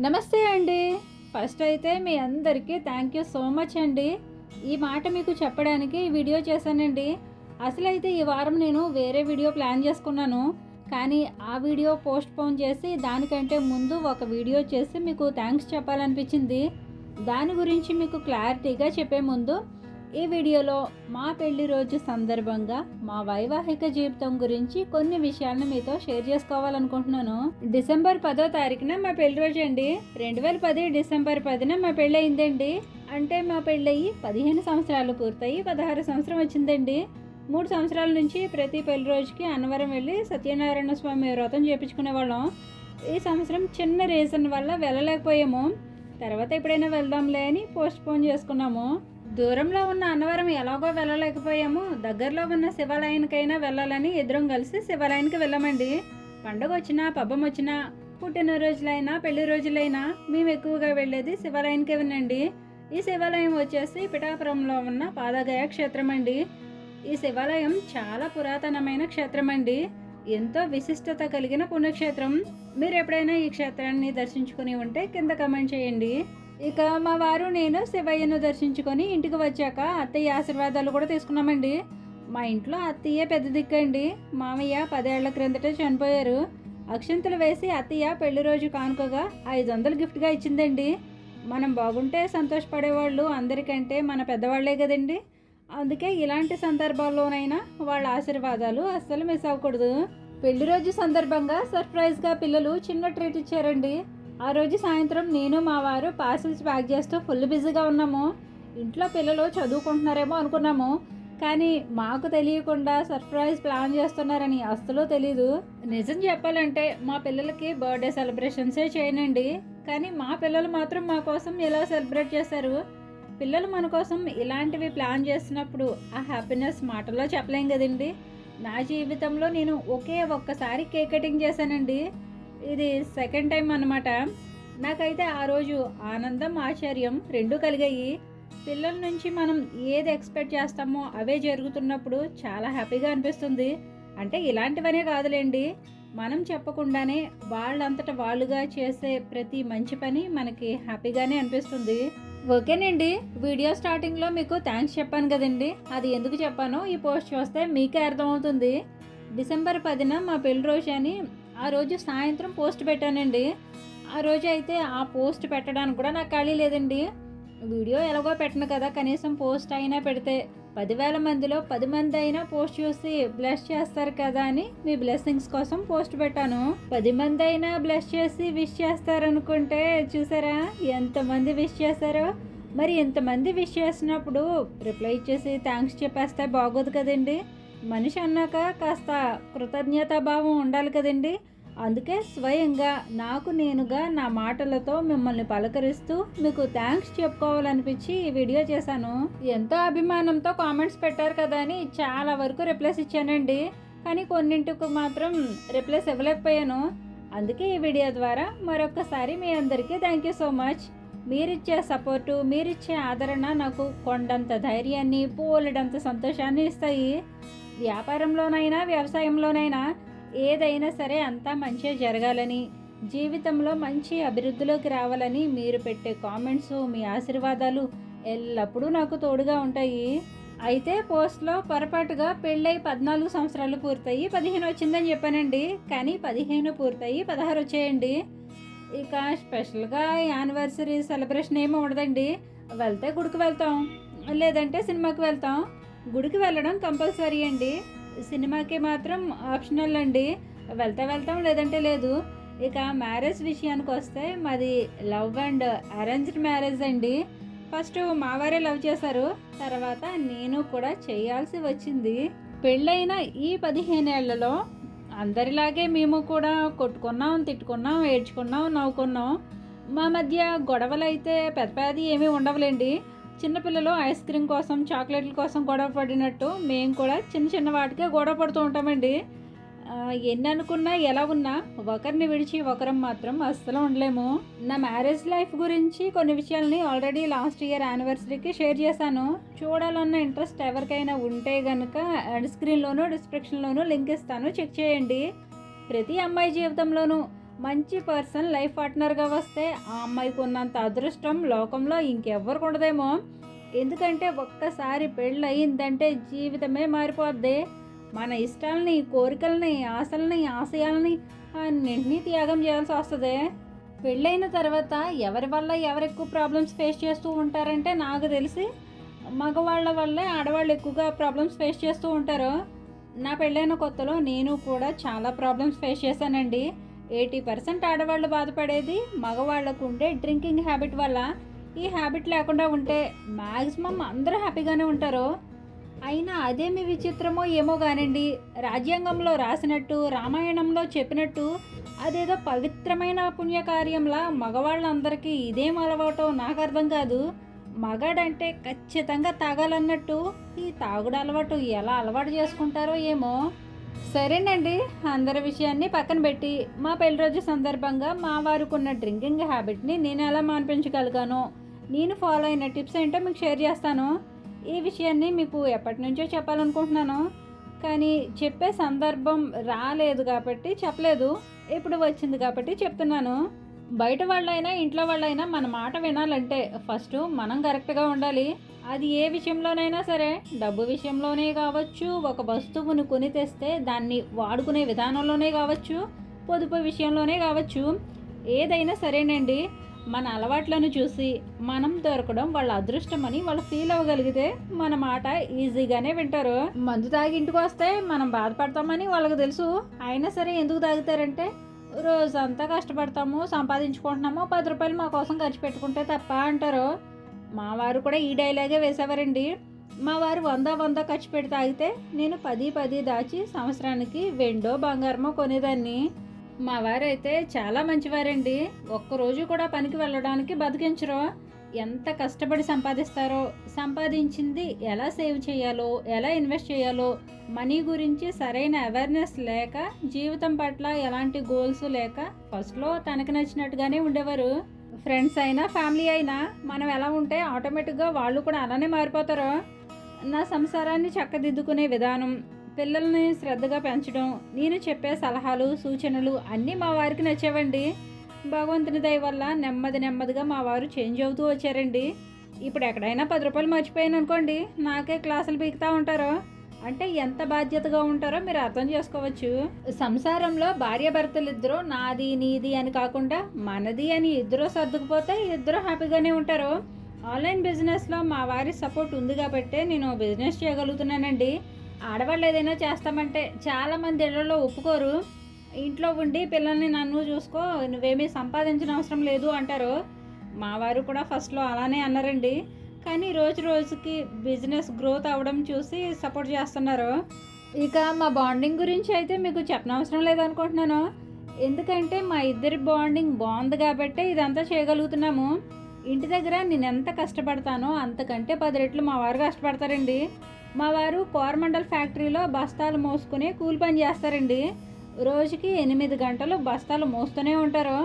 నమస్తే అండి. ఫస్ట్ అయితే మీ అందరికీ థ్యాంక్ యూ సో మచ్ అండి. ఈ మాట మీకు చెప్పడానికి ఈ వీడియో చేశానండి. అసలైతే ఈ వారం నేను వేరే వీడియో ప్లాన్ చేసుకున్నాను. కానీ ఆ వీడియో పోస్ట్‌పోన్ చేసి దానికంటే ముందు ఒక వీడియో చేసి మీకు థ్యాంక్స్ చెప్పాలనిపించింది. దాని గురించి మీకు క్లారిటీగా చెప్పే ముందు ఈ వీడియోలో మా పెళ్లి రోజు సందర్భంగా మా వైవాహిక జీవితం గురించి కొన్ని విషయాలను మీతో షేర్ చేసుకోవాలనుకుంటున్నాను. డిసెంబర్ 10వ తారీఖున మా పెళ్లి రోజు అండి. 2010 డిసెంబర్ 10న మా పెళ్ళి అయిందండి. అంటే మా పెళ్ళయి 15 సంవత్సరాలు పూర్తయి 16 సంవత్సరం వచ్చిందండి. 3 సంవత్సరాల నుంచి ప్రతి పెళ్లి రోజుకి అన్నవరం వెళ్ళి సత్యనారాయణ స్వామి వ్రతం చేయించుకునేవాళ్ళం. ఈ సంవత్సరం చిన్న రీజన్ వల్ల వెళ్ళలేకపోయాము. తర్వాత ఎప్పుడైనా వెళ్దాంలే అని పోస్ట్‌పోన్ చేసుకున్నాము. దూరంలో ఉన్న అన్నవరం ఎలాగో వెళ్ళలేకపోయాము. దగ్గరలో ఉన్న శివాలయానికైనా వెళ్ళాలని ఇద్దరం కలిసి శివాలయానికి వెళ్ళామండి. పండుగ వచ్చినా పబ్బం వచ్చినా పుట్టినరోజులైనా పెళ్లి రోజులైనా మేము ఎక్కువగా వెళ్ళేది శివాలయానికే వినండి. ఈ శివాలయం వచ్చేసి పిఠాపురంలో ఉన్న పాదగయ క్షేత్రం అండి. ఈ శివాలయం చాలా పురాతనమైన క్షేత్రం అండి. ఎంతో విశిష్టత కలిగిన పుణ్యక్షేత్రం. మీరు ఎప్పుడైనా ఈ క్షేత్రాన్ని దర్శించుకుని ఉంటే కింద కమెంట్ చేయండి. ఇక మా వారు నేను శివయ్యను దర్శించుకొని ఇంటికి వచ్చాక అత్తయ్య ఆశీర్వాదాలు కూడా తీసుకున్నామండి. మా ఇంట్లో అత్తయ్య పెద్ద దిక్కండి. మామయ్య 10 ఏళ్ల క్రిందటే చనిపోయారు. అక్షింతలు వేసి అత్తయ్య పెళ్లి రోజు కానుకగా 500 గిఫ్ట్గా ఇచ్చిందండి. మనం బాగుంటే సంతోషపడేవాళ్ళు అందరికంటే మన పెద్దవాళ్లే కదండి. అందుకే ఇలాంటి సందర్భాల్లోనైనా వాళ్ళ ఆశీర్వాదాలు అస్సలు మిస్ అవ్వకూడదు. పెళ్లి రోజు సందర్భంగా సర్ప్రైజ్గా పిల్లలు చిన్న ట్రీట్ ఇచ్చారండి. ఆ రోజు సాయంత్రం నేను మా వారు పార్సిల్స్ ప్యాక్ చేస్తూ ఫుల్ బిజీగా ఉన్నాము. ఇంట్లో పిల్లలు చదువుకుంటున్నారేమో అనుకున్నాము. కానీ మాకు తెలియకుండా సర్ప్రైజ్ ప్లాన్ చేస్తున్నారని అస్సలు తెలీదు. నిజం చెప్పాలంటే మా పిల్లలకి బర్త్డే సెలబ్రేషన్సే చేయనండి. కానీ మా పిల్లలు మాత్రం మా కోసం ఎలా సెలబ్రేట్ చేశారు. పిల్లలు మన కోసం ఇలాంటివి ప్లాన్ చేసినప్పుడు ఆ హ్యాపీనెస్ మాటల్లో చెప్పలేం కదండి. నా జీవితంలో నేను ఒక్కసారి కేక్ కటింగ్ చేశానండి. ఇది సెకండ్ టైం అన్నమాట. నాకైతే ఆ రోజు ఆనందం ఆశ్చర్యం రెండూ కలిగాయి. పిల్లల నుంచి మనం ఏది ఎక్స్పెక్ట్ చేస్తామో అవే జరుగుతున్నప్పుడు చాలా హ్యాపీగా అనిపిస్తుంది. అంటే ఇలాంటివనే కాదులేండి, మనం చెప్పకుండానే వాళ్ళంతట వాళ్ళుగా చేసే ప్రతి మంచి పని మనకి హ్యాపీగానే అనిపిస్తుంది. ఓకేనండి, వీడియో స్టార్టింగ్లో మీకు థ్యాంక్స్ చెప్పాను కదండి. అది ఎందుకు చెప్పానో ఈ పోస్ట్ చూస్తే మీకే అర్థమవుతుంది. డిసెంబర్ 10న మా పెళ్లి రోజు అని ఆ రోజు సాయంత్రం పోస్ట్ పెట్టానండి. ఆ రోజు అయితే ఆ పోస్ట్ పెట్టడానికి కూడా నాకు ఖాళీ లేదండి. వీడియో ఎలాగో పెట్టను కదా, కనీసం పోస్ట్ అయినా పెడితే 10,000 మందిలో 10 మంది అయినా పోస్ట్ చూసి బ్లెస్ చేస్తారు కదా అని మీ బ్లెస్సింగ్స్ కోసం పోస్ట్ పెట్టాను. 10 మంది అయినా బ్లెస్ చేసి విష్ చేస్తారనుకుంటే చూసారా ఎంతమంది విష్ చేశారో. మరి ఎంతమంది విష్ చేసినప్పుడు రిప్లై ఇచ్చేసి థ్యాంక్స్ చెప్పేస్తే బాగోదు కదండి. మనిషి అన్నాక కాస్త కృతజ్ఞతాభావం ఉండాలి కదండి. అందుకే స్వయంగా నాకు నేనుగా నా మాటలతో మిమ్మల్ని పలకరిస్తూ మీకు థ్యాంక్స్ చెప్పుకోవాలనిపించి ఈ వీడియో చేశాను. ఎంతో అభిమానంతో కామెంట్స్ పెట్టారు కదా అని చాలా వరకు రిప్లైస్ ఇచ్చానండి. కానీ కొన్నింటికి మాత్రం రిప్లైస్ ఇవ్వలేకపోయాను. అందుకే ఈ వీడియో ద్వారా మరొకసారి మీ అందరికీ థ్యాంక్ యూ సో మచ్. మీరిచ్చే సపోర్టు, మీరిచ్చే ఆదరణ నాకు కొండంత ధైర్యాన్ని, పోలెడంత సంతోషాన్ని ఇస్తాయి. వ్యాపారంలోనైనా వ్యవసాయంలోనైనా ఏదైనా సరే అంతా మంచిగా జరగాలని, జీవితంలో మంచి అభివృద్ధిలోకి రావాలని మీరు పెట్టే కామెంట్స్, మీ ఆశీర్వాదాలు ఎల్లప్పుడూ నాకు తోడుగా ఉంటాయి. అయితే పోస్ట్లో పొరపాటుగా పెళ్ళై 14 సంవత్సరాలు పూర్తయి 15 వచ్చిందని చెప్పానండి. కానీ 15 పూర్తయి 16 వచ్చాయండి. ఇక స్పెషల్గా యానివర్సరీ సెలబ్రేషన్ ఏమి ఉండదండి. వెళ్తే గుడికి వెళ్తాం, లేదంటే సినిమాకి వెళ్తాం. గుడికి వెళ్ళడం కంపల్సరీ అండి, సినిమాకి మాత్రం ఆప్షనల్ అండి. వెళ్తే వెళ్తాం, లేదంటే లేదు. ఇక మ్యారేజ్ విషయానికి వస్తే మాది లవ్ అండ్ అరేంజ్డ్ మ్యారేజ్ అండి. ఫస్ట్ మా వారే లవ్ చేశారు, తర్వాత నేను కూడా చేయాల్సి వచ్చింది. పెళ్ళైన ఈ 15 ఏళ్లలో అందరిలాగే మేము కూడా కొట్టుకున్నాం, తిట్టుకున్నాం, ఏడ్చుకున్నాం, నవ్వుకున్నాం. మా మధ్య గొడవలు అయితే పెద్దది ఏమీ ఉండవులేండి. చిన్నపిల్లలు ఐస్ క్రీమ్ కోసం, చాక్లెట్ల కోసం గొడవ పడినట్టు మేము కూడా చిన్న చిన్న వాటికే గొడవ పడుతూ ఉంటామండి. ఎన్ని అనుకున్నా ఎలా ఉన్నా ఒకరిని విడిచి ఒకరం మాత్రం అస్సలు ఉండలేము. నా మ్యారేజ్ లైఫ్ గురించి కొన్ని విషయాల్ని ఆల్రెడీ లాస్ట్ ఇయర్ యానివర్సరీకి షేర్ చేశాను. చూడాలన్న ఇంట్రెస్ట్ ఎవరికైనా ఉంటే కనుక ఎండ్ స్క్రీన్లోనూ డిస్క్రిప్షన్లోనూ లింక్ ఇస్తాను, చెక్ చేయండి. ప్రతి అమ్మాయి జీవితంలోనూ మంచి పర్సన్ లైఫ్ పార్ట్నర్గా వస్తే ఆ అమ్మాయికి ఉన్నంత అదృష్టం లోకంలో ఇంకెవ్వరికి ఉండదేమో. ఎందుకంటే ఒక్కసారి పెళ్ళి అయిందంటే జీవితమే మారిపోద్ది. మన ఇష్టాలని, కోరికలని, ఆశలని, ఆశయాలని అన్నింటినీ త్యాగం చేయాల్సి వస్తుంది. పెళ్ళైన తర్వాత ఎవరి వల్ల ఎవరు ఎక్కువ ప్రాబ్లమ్స్ ఫేస్ చేస్తూ ఉంటారంటే నాకు తెలిసి మగవాళ్ళ వల్లే ఆడవాళ్ళు ఎక్కువగా ప్రాబ్లమ్స్ ఫేస్ చేస్తూ ఉంటారు. నా పెళ్ళైన కొత్తలో నేను కూడా చాలా ప్రాబ్లమ్స్ ఫేస్ చేశానండి. 80% ఆడవాళ్ళు బాధపడేది మగవాళ్ళకు ఉండే డ్రింకింగ్ హ్యాబిట్ వల్ల. ఈ హ్యాబిట్ లేకుండా ఉంటే మ్యాక్సిమం అందరూ హ్యాపీగానే ఉంటారు. అయినా అదేమి విచిత్రమో ఏమో కానండి, రాజ్యాంగంలో రాసినట్టు, రామాయణంలో చెప్పినట్టు అదేదో పవిత్రమైన పుణ్యకార్యంలా మగవాళ్ళందరికీ ఇదేం అలవాటో నాకు అర్థం కాదు. మగాడంటే ఖచ్చితంగా తాగాలన్నట్టు ఈ తాగుడు అలవాటు ఎలా అలవాటు చేసుకుంటారో ఏమో. సరేనండి, అందరి విషయాన్ని పక్కన పెట్టి మా పెళ్లి రోజు సందర్భంగా మా వారికి ఉన్న డ్రింకింగ్ హ్యాబిట్ని నేను ఎలా మాన్పించగలిగానో, నేను ఫాలో అయిన టిప్స్ ఏంటో మీకు షేర్ చేస్తాను. ఈ విషయాన్ని మీకు ఎప్పటి నుంచో చెప్పాలనుకుంటున్నాను, కానీ చెప్పే సందర్భం రాలేదు కాబట్టి చెప్పలేదు. ఇప్పుడు వచ్చింది కాబట్టి చెప్తున్నాను. బయట వాళ్ళైనా ఇంట్లో వాళ్ళైనా మన మాట వినాలంటే ఫస్ట్ మనం కరెక్ట్గా ఉండాలి. అది ఏ విషయంలోనైనా సరే, డబ్బు విషయంలోనే కావచ్చు, ఒక వస్తువును కొని తెస్తే దాన్ని వాడుకునే విధానంలోనే కావచ్చు, పొదుపు విషయంలోనే కావచ్చు, ఏదైనా సరేనండి. మన అలవాట్లను చూసి మనం దొరకడం వాళ్ళ అదృష్టమని వాళ్ళు ఫీల్ అవ్వగలిగితే మన మాట ఈజీగానే వింటారు. మందు తాగి ఇంటికి వస్తే మనం బాధపడతామని వాళ్ళకి తెలుసు. అయినా సరే ఎందుకు తాగుతారంటే రోజంతా కష్టపడతాము, సంపాదించుకుంటున్నాము, 10 రూపాయలు మా కోసం ఖర్చు పెట్టుకుంటే తప్ప అంటారు. మా వారు కూడా ఈ డైలాగే వేసేవారండి. మా వారు 100 ఖర్చు పెట్టి తాగితే నేను 10 దాచి సంవత్సరానికి వెండో బంగారమో కొనేదాన్ని. మా వారైతే చాలా మంచివారండి. ఒక్కరోజు కూడా పనికి వెళ్ళడానికి బతికించరు. ఎంత కష్టపడి సంపాదిస్తారో, సంపాదించింది ఎలా సేవ్ చేయాలో, ఎలా ఇన్వెస్ట్ చేయాలో, మనీ గురించి సరైన అవేర్నెస్ లేక, జీవితం పట్ల ఎలాంటి గోల్స్ లేక ఫస్ట్లో తనకు నచ్చినట్టుగానే ఉండేవారు. ఫ్రెండ్స్ అయినా ఫ్యామిలీ అయినా మనం ఎలా ఉంటే ఆటోమేటిక్గా వాళ్ళు కూడా అలానే మారిపోతారు. నా సంసారాన్ని చక్కదిద్దుకునే విధానం, పిల్లల్ని శ్రద్ధగా పెంచడం, నేను చెప్పే సలహాలు, సూచనలు అన్నీ మా వారికి నచ్చేవండి. భగవంతుని దయ వల్ల నెమ్మదిగా మా వారు చేంజ్ అవుతూ వచ్చారండి. ఇప్పుడు ఎక్కడైనా 10 రూపాయలు మర్చిపోయాను అనుకోండి, నాకే క్లాసులు పీకుతూ ఉంటారు. అంటే ఎంత బాధ్యతగా ఉంటారో మీరు అర్థం చేసుకోవచ్చు. సంసారంలో భార్యాభర్తలు ఇద్దరు నాది నీది అని కాకుండా మనది అని ఇద్దరు సర్దుకుపోతే ఇద్దరు హ్యాపీగానే ఉంటారు. ఆన్లైన్ బిజినెస్లో మా వారి సపోర్ట్ ఉంది కాబట్టే నేను బిజినెస్ చేయగలుగుతున్నానండి. ఆడవాళ్ళు ఏదైనా చేస్తామంటే చాలామంది ఇళ్లలో ఒప్పుకోరు. ఇంట్లో ఉండి పిల్లల్ని నన్ను చూసుకో, నువ్వేమీ సంపాదించిన అవసరం లేదు అంటారు. మా వారు కూడా ఫస్ట్లో అలానే అన్నారండి. కానీ రోజుకి బిజినెస్ గ్రోత్ అవ్వడం చూసి సపోర్ట్ చేస్తున్నారు. ఇక మా బాండింగ్ గురించి అయితే మీకు చెప్పనవసరం లేదనుకుంటున్నాను. ఎందుకంటే మా ఇద్దరి బాండింగ్ బాగుంది కాబట్టే ఇదంతా చేయగలుగుతున్నాము. ఇంటి దగ్గర నేను ఎంత కష్టపడతానో అంతకంటే 10 రెట్లు మా వారు కష్టపడతారండి. మా వారు కోరమండల్ ఫ్యాక్టరీలో బస్తాలు మోసుకుని కూలి పని చేస్తారండి. రోజుకి 8 గంటలు బస్తాలు మోస్తూనే ఉంటారు.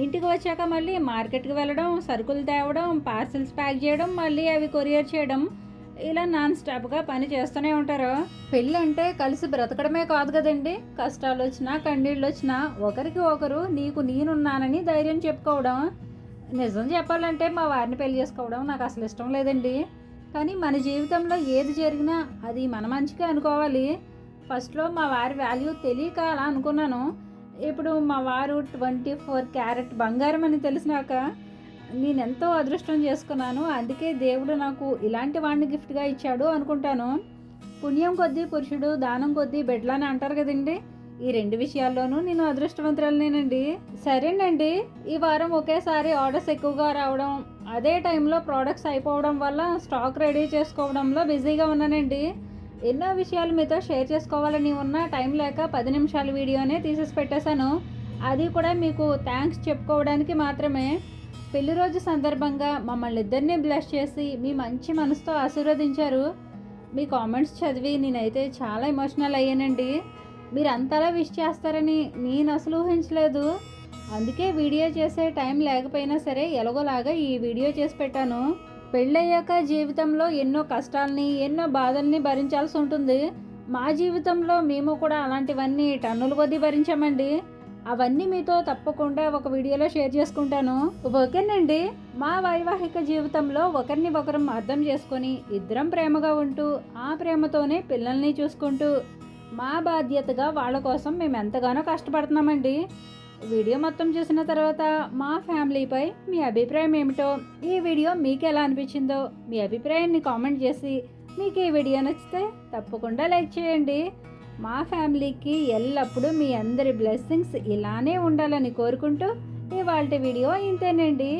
ఇంటికి వచ్చాక మళ్ళీ మార్కెట్కి వెళ్ళడం, సరుకులు తేవడం, పార్సిల్స్ ప్యాక్ చేయడం, మళ్ళీ అవి కొరియర్ చేయడం, ఇలా నాన్ స్టాప్గా పని చేస్తూనే ఉంటారు. పెళ్ళి అంటే కలిసి బ్రతకడమే కాదు కదండి. కష్టాలు వచ్చినా, కన్నీళ్ళు వచ్చినా ఒకరికి ఒకరు నీకు నేనున్నానని ధైర్యం చెప్పుకోవడం. నిజం చెప్పాలంటే మా వారిని పెళ్లి చేసుకోవడం నాకు అసలు ఇష్టం లేదండి. కానీ మన జీవితంలో ఏది జరిగినా అది మన మంచిగా అనుకోవాలి. ఫస్ట్లో మా వారి వాల్యూ తెలియక అలా అనుకున్నాను. ఇప్పుడు మా వారు 24 క్యారెట్ బంగారం అని తెలిసినాక నేనెంతో అదృష్టం చేసుకున్నాను. అందుకే దేవుడు నాకు ఇలాంటి వాడిని గిఫ్ట్గా ఇచ్చాడు అనుకుంటాను. పుణ్యం కొద్దీ పురుషుడు, దానం కొద్దీ బిడ్డలని అంటారు కదండి. ఈ 2 విషయాల్లోనూ నేను అదృష్టవంతురాలినేనండి. సరేనండి, ఈ వారం ఒకేసారి ఆర్డర్స్ ఎక్కువగా రావడం, అదే టైంలో ప్రోడక్ట్స్ అయిపోవడం వల్ల స్టాక్ రెడీ చేసుకోవడంలో బిజీగా ఉన్నానండి. ఎన్నో విషయాలు మీతో షేర్ చేసుకోవాలని ఉన్న టైం లేక 10 నిమిషాల వీడియోనే తీసేసి పెట్టేశాను. అది కూడా మీకు థ్యాంక్స్ చెప్పుకోవడానికి మాత్రమే. పెళ్లి రోజు సందర్భంగా మమ్మల్ని ఇద్దరిని బ్లెస్ చేసి మీ మంచి మనసుతో ఆశీర్వదించారు. మీ కామెంట్స్ చదివి నేనైతే చాలా ఎమోషనల్ అయ్యానండి. మీరు అంతలా విష్ చేస్తారని నేను అసలు ఊహించలేదు. అందుకే వీడియో చేసే టైం లేకపోయినా సరే ఎలాగోలాగా ఈ వీడియో చేసి పెట్టాను. పెళ్ళయ్యాక జీవితంలో ఎన్నో కష్టాలని, ఎన్నో బాధల్ని భరించాల్సి ఉంటుంది. మా జీవితంలో మేము కూడా అలాంటివన్నీ టన్నుల కొద్దీ భరించామండి. అవన్నీ మీతో తప్పకుండా ఒక వీడియోలో షేర్ చేసుకుంటాను. ఓకేనండి. మా వైవాహిక జీవితంలో ఒకరిని ఒకరం అర్థం చేసుకొని ఇద్దరం ప్రేమగా ఉంటూ ఆ ప్రేమతోనే పిల్లల్ని చూసుకుంటూ మా బాధ్యతగా వాళ్ళ కోసం మేము ఎంతగానో కష్టపడుతున్నామండి. వీడియో మొత్తం చూసిన తర్వాత మా ఫ్యామిలీపై మీ అభిప్రాయం ఏమిటో, ఈ వీడియో మీకు ఎలా అనిపించిందో మీ అభిప్రాయాన్ని కామెంట్ చేసి, మీకు ఈ వీడియో నచ్చితే తప్పకుండా లైక్ చేయండి. మా ఫ్యామిలీకి ఎల్లప్పుడూ మీ అందరి బ్లెస్సింగ్స్ ఇలానే ఉండాలని కోరుకుంటూ ఇవాల్టి వీడియో ఇంతేనండి.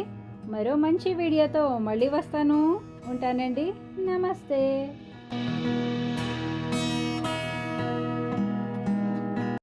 మరో మంచి వీడియోతో మళ్ళీ వస్తాను. ఉంటానండి. నమస్తే.